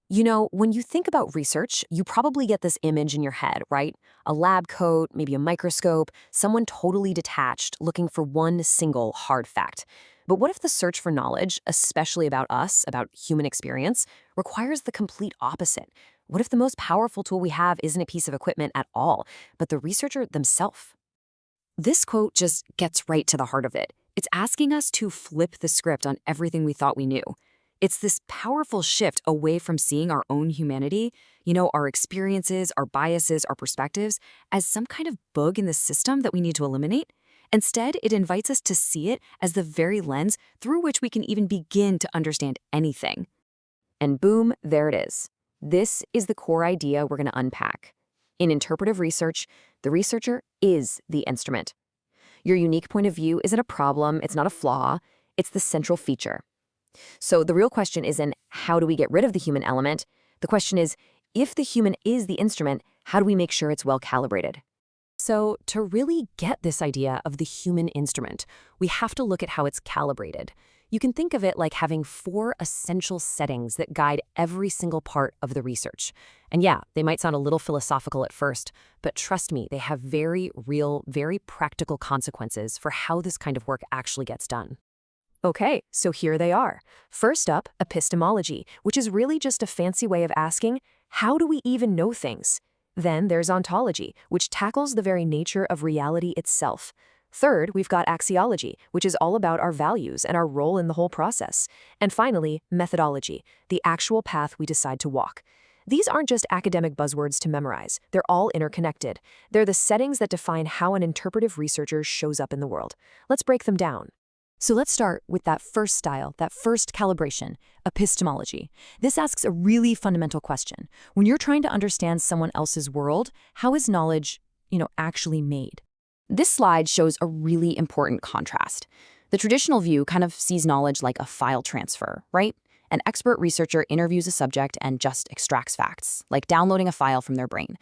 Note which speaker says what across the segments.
Speaker 1: You know, when you think about research, you probably get this image in your head, right? A lab coat, maybe a microscope, someone totally detached looking for one single hard fact. But what if the search for knowledge, especially about us, about human experience, requires the complete opposite? What if the most powerful tool we have isn't a piece of equipment at all, but the researcher themselves? This quote just gets right to the heart of it. It's asking us to flip the script on everything we thought we knew. It's this powerful shift away from seeing our own humanity, our experiences, our biases, our perspectives, as some kind of bug in the system that we need to eliminate. Instead, it invites us to see it as the very lens through which we can even begin to understand anything. And boom, there it is. This is the core idea we're going to unpack. In interpretive research, the researcher is the instrument. Your unique point of view isn't a problem, it's not a flaw, it's the central feature. So the real question isn't how do we get rid of the human element? The question is, if the human is the instrument, how do we make sure it's well calibrated? So to really get this idea of the human instrument, we have to look at how it's calibrated. You can think of it like having 4 essential settings that guide every single part of the research. And yeah, they might sound a little philosophical at first, but trust me, they have very real, very practical consequences for how this kind of work actually gets done. Okay, so here they are. First up, epistemology, which is really just a fancy way of asking, how do we even know things? Then there's ontology, which tackles the very nature of reality itself. Third, we've got axiology, which is all about our values and our role in the whole process. And finally, methodology, the actual path we decide to walk. These aren't just academic buzzwords to memorize. They're all interconnected. They're the settings that define how an interpretive researcher shows up in the world. Let's break them down. So let's start with that first style, that first calibration, epistemology. This asks a really fundamental question. When you're trying to understand someone else's world, how is knowledge, actually made? This slide shows a really important contrast. The traditional view kind of sees knowledge like a file transfer, right? An expert researcher interviews a subject and just extracts facts, like downloading a file from their brain.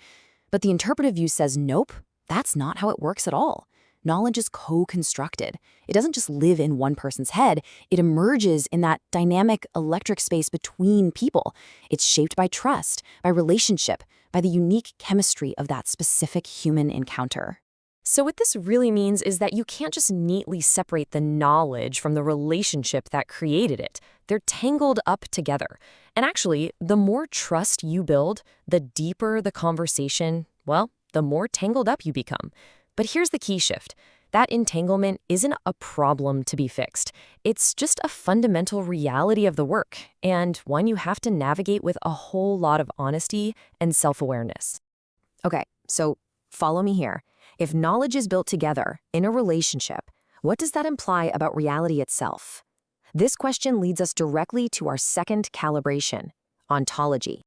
Speaker 1: But the interpretive view says, nope, that's not how it works at all. Knowledge is co-constructed. It doesn't just live in one person's head, it emerges in that dynamic electric space between people. It's shaped by trust, by relationship, by the unique chemistry of that specific human encounter. So what this really means is that you can't just neatly separate the knowledge from the relationship that created it. They're tangled up together. And actually, the more trust you build, the deeper the conversation, the more tangled up you become. But here's the key shift. That entanglement isn't a problem to be fixed. It's just a fundamental reality of the work, and one you have to navigate with a whole lot of honesty and self-awareness. Okay, so follow me here. If knowledge is built together in a relationship, what does that imply about reality itself? This question leads us directly to our second calibration, ontology.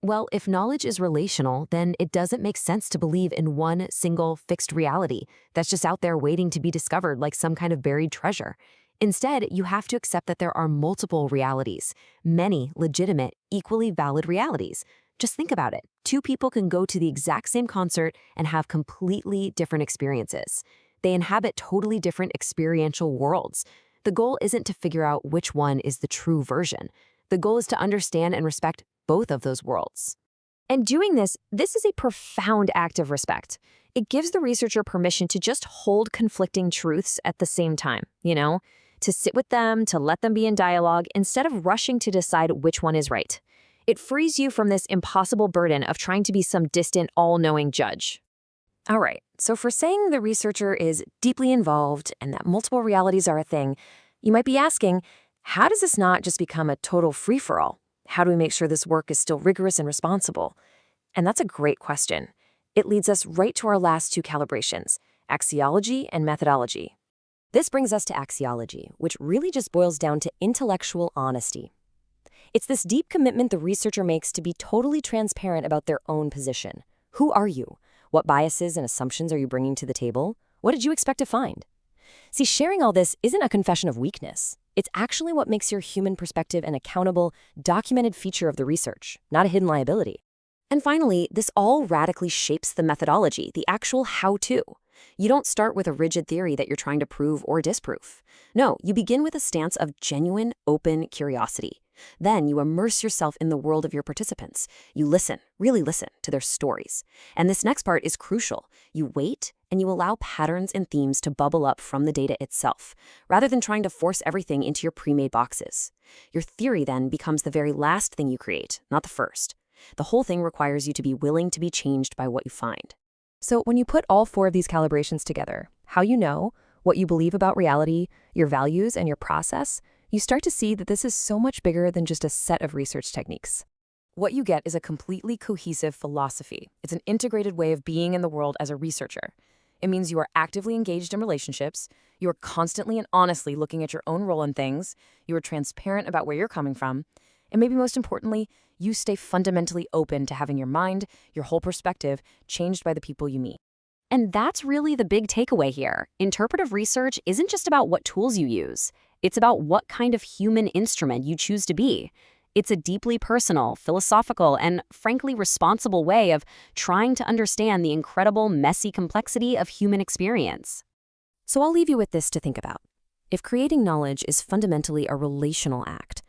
Speaker 1: Well, if knowledge is relational, then it doesn't make sense to believe in one single fixed reality that's just out there waiting to be discovered like some kind of buried treasure. Instead, you have to accept that there are multiple realities, many legitimate, equally valid realities. Just think about it. 2 people can go to the exact same concert and have completely different experiences. They inhabit totally different experiential worlds. The goal isn't to figure out which one is the true version. The goal is to understand and respect both of those worlds. And doing this is a profound act of respect. It gives the researcher permission to just hold conflicting truths at the same time, to sit with them, to let them be in dialogue, instead of rushing to decide which one is right. It frees you from this impossible burden of trying to be some distant, all-knowing judge. All right, so for saying the researcher is deeply involved and that multiple realities are a thing, you might be asking, how does this not just become a total free-for-all? How do we make sure this work is still rigorous and responsible? And that's a great question. It leads us right to our last 2 calibrations, axiology and methodology. This brings us to axiology, which really just boils down to intellectual honesty. It's this deep commitment the researcher makes to be totally transparent about their own position. Who are you? What biases and assumptions are you bringing to the table? What did you expect to find? See, sharing all this isn't a confession of weakness. It's actually what makes your human perspective an accountable, documented feature of the research, not a hidden liability. And finally, this all radically shapes the methodology, the actual how-to. You don't start with a rigid theory that you're trying to prove or disprove. No, you begin with a stance of genuine, open curiosity. Then you immerse yourself in the world of your participants. You listen, really listen, to their stories. And this next part is crucial. You wait and you allow patterns and themes to bubble up from the data itself, rather than trying to force everything into your pre-made boxes. Your theory then becomes the very last thing you create, not the first. The whole thing requires you to be willing to be changed by what you find.
Speaker 2: So when you put all 4 of these calibrations together, how you know, what you believe about reality, your values, and your process, you start to see that this is so much bigger than just a set of research techniques.
Speaker 1: What you get is a completely cohesive philosophy. It's an integrated way of being in the world as a researcher. It means you are actively engaged in relationships, you are constantly and honestly looking at your own role in things, you are transparent about where you're coming from, and maybe most importantly, you stay fundamentally open to having your mind, your whole perspective, changed by the people you meet. And that's really the big takeaway here. Interpretive research isn't just about what tools you use. It's about what kind of human instrument you choose to be. It's a deeply personal, philosophical, and frankly responsible way of trying to understand the incredible, messy complexity of human experience. So I'll leave you with this to think about. If creating knowledge is fundamentally a relational act,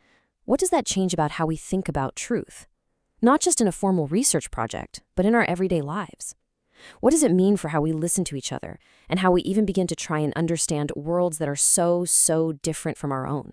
Speaker 1: what does that change about how we think about truth? Not just in a formal research project, but in our everyday lives. What does it mean for how we listen to each other, and how we even begin to try and understand worlds that are so different from our own?